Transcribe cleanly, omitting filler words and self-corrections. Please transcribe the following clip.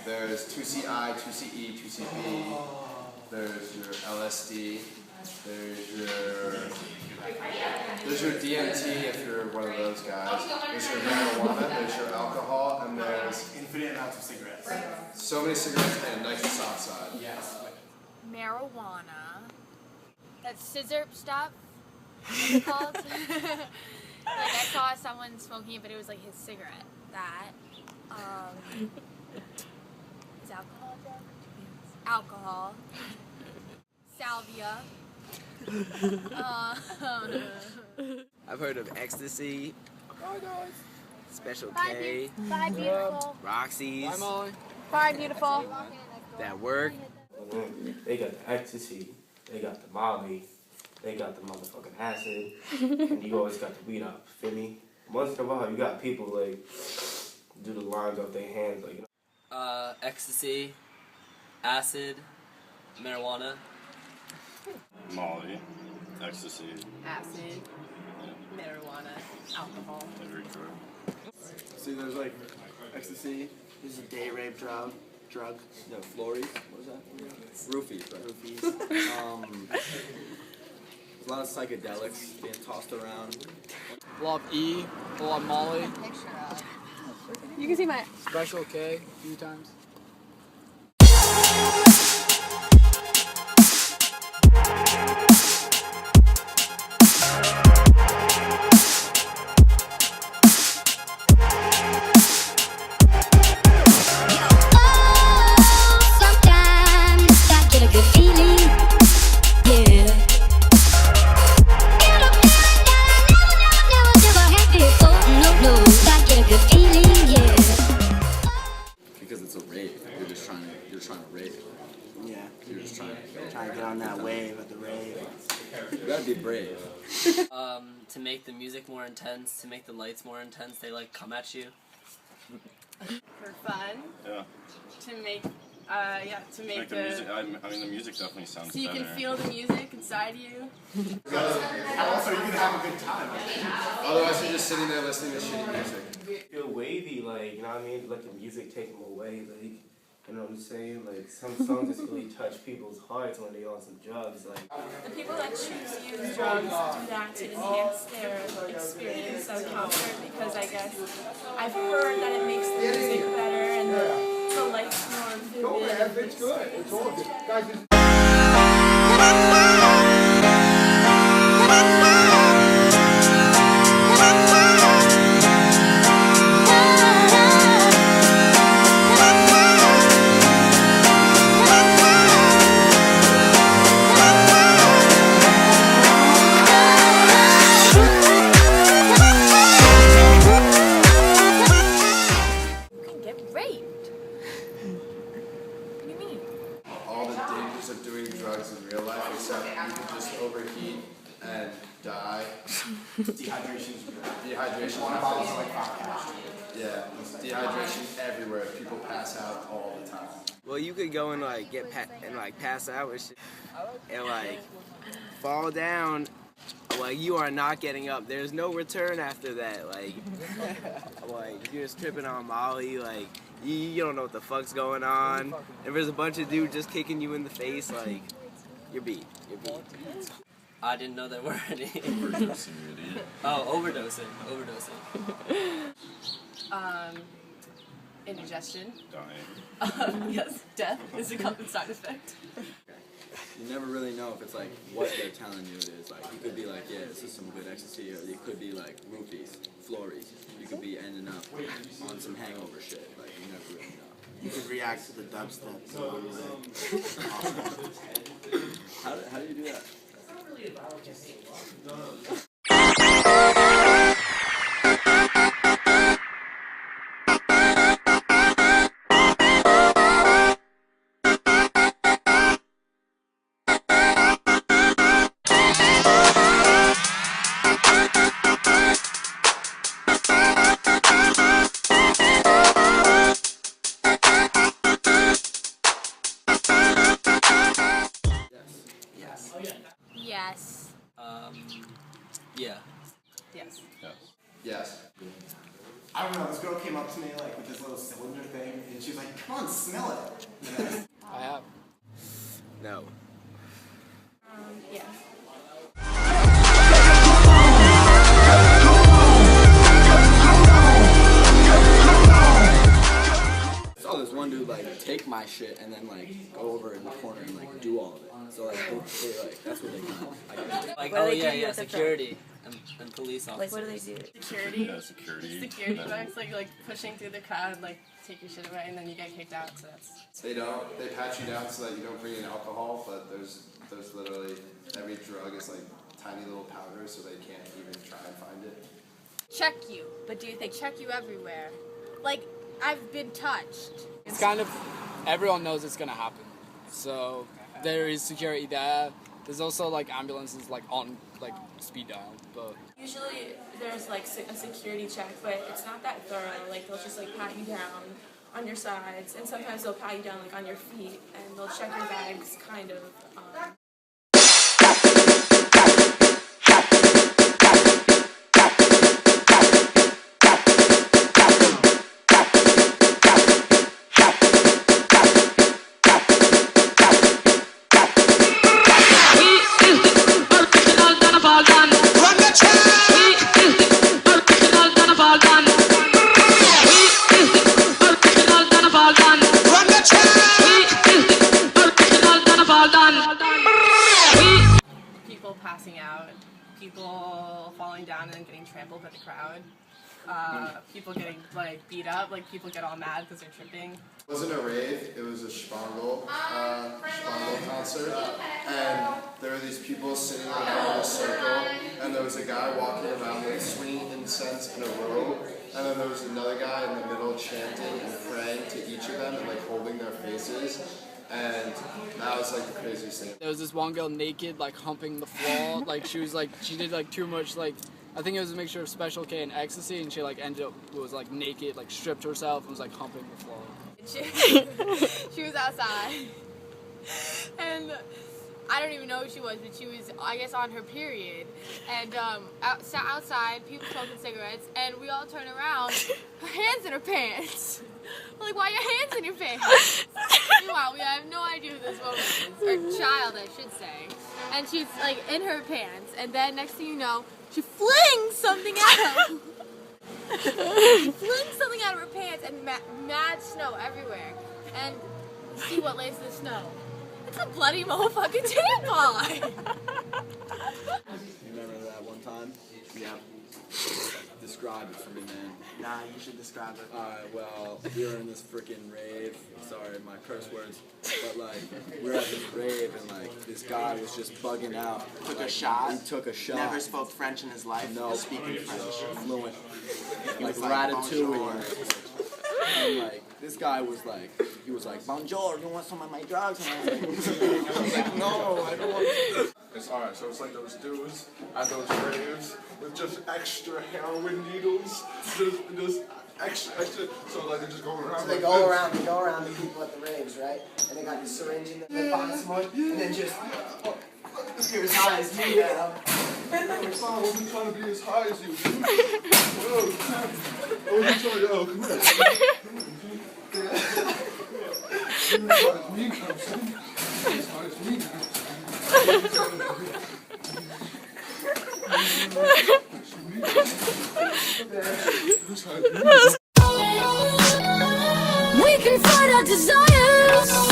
There's 2CI, 2CE, 2CB. There's your LSD. There's your DMT if you're one of those guys. There's your marijuana. There's your alcohol, and there's infinite amounts of cigarettes. So many cigarettes and nitrous oxide. Yes. Marijuana. That's scissor stuff. What's it called? Like I saw someone smoking it, but it was like his cigarette. That. Is alcohol a drug? Alcohol. Salvia. I've heard of ecstasy. Special Bye, K. Bye, beautiful. Roxy's. Bye, Molly. Bye, beautiful. That work. They got the ecstasy, they got the molly, they got the motherfucking acid, and you always got the weed up, feel me? Once in a while, you got people like do the lines off their hands, like. Ecstasy, acid, marijuana. Molly, ecstasy, acid, marijuana, alcohol. every drug. See, there's like ecstasy. This is a day rape drug. No, Flories. What is that? Roofies, right? Roofies. A lot of psychedelics being tossed around. A lot of E, a lot of Molly. You can see my Special K a few times. Because it's a rave. You're trying to rave. Yeah. You're just trying Trying to get on that wave at the rave. You gotta be brave. To make the music more intense, to make the lights more intense, they like come at you. for fun. Yeah. To make, to make the music. I mean, the music definitely sounds so you better. can feel the music inside you. How else are you gonna have a good time? Otherwise, you're just sitting there listening to shitty music. Feel wavy, like, you know what I mean? Let the music take them away, like, you know what I'm saying? Like, some songs just really touch people's hearts when they're on some drugs, like. The people that choose to use drugs do that to enhance their experience of concert because I guess I've heard that it makes the music better and the lights more vivid. It's good. It's all good. Guys, of doing drugs in real life, except you can just overheat and die. Dehydration happens. Yeah, dehydration everywhere. People pass out all the time. Well, you could go and like pass out and shit, and like fall down. Like you are not getting up. There's no return after that. Like you're just tripping on Molly. Like you don't know what the fuck's going on. If there's a bunch of dudes just kicking you in the face, like you're beat. You're beat. I didn't know there were any. Overdosing, you idiot. Oh, overdosing. Indigestion. Dying. Yes, death is a common side effect. You never really know if it's like what they're telling you it is. Like you could be like, yeah, this is some good ecstasy, or you could be like roofies, Flories. You could be ending up on some hangover shit. Like you never really know. you could react to the dubstep. How do you do that? Yes. Come on, smell it. I have. No. Yeah. I saw this one dude like take my shit and then like go over in the corner and like do all of it. So like they like that's what they do. Like, What do oh they yeah, do yeah, with the security and police officers. Like, what do they do? Security. Yeah, security. Security bugs, like pushing through the crowd, like take your shit away, and then you get kicked out. So that's. They don't. They pat you down so that you don't bring in alcohol, but there's literally every drug is like tiny little powders, so they can't even try and find it. Check you, but do you think check you everywhere? Like, I've been touched. It's kind of, everyone knows it's gonna happen. So there is security there. There's also like ambulances like on like speed dial, but Usually there's like a security check, but it's not that thorough. Like they'll just like pat you down on your sides, and sometimes they'll pat you down like on your feet, and they'll check your bags kind of. People passing out, people falling down and then getting trampled by the crowd, people getting like beat up, like people get all mad because they're tripping. It wasn't a rave, it was a Spangle concert, and there were these people sitting around in a circle, and there was a guy walking around like swinging incense in a row, and then there was another guy in the middle chanting and praying to each of them and like holding their faces, and that was like the craziest thing. there was this one girl naked, like humping the floor. Like she did like too much, like I think it was a mixture of Special K and ecstasy, and she like ended up was like naked, like stripped herself and was like humping the floor. She was outside, and I don't even know who she was, but she was, I guess, on her period, and outside, people smoking cigarettes, and we all turn around, her hands in her pants. We're like, why are your hands in your pants? Meanwhile, we have no idea who this woman is, or child, I should say, and she's like in her pants, and then next thing you know, she flings something out. She flings something out of her pants, and mad snow everywhere. And see what lays in the snow? It's a bloody motherfucking tampon! You remember that one time? Yeah. Describe it for me, man. Nah, you should describe it. Alright, well, we were in this freaking rave. Sorry, my curse words. But like, we were at this rave and like, this guy was just bugging out. Took like, a shot. He took a shot. Never spoke French in his life. No. Was speaking French. Fluent. He Like was like, Ratatouille. bonjour. And like, this guy was like, he was like, bonjour, you want some of my drugs? And I was like, no, I don't want. It's alright, so it's like those dudes at those raves with just extra heroin needles, just extra, so like they're just going around. So they go around the people at the raves, right? And they got the syringe in there, they find someone, and then just, you're as high as me now. I wasn't trying to be as high as you, dude. I wasn't trying to, come We can fight our desires.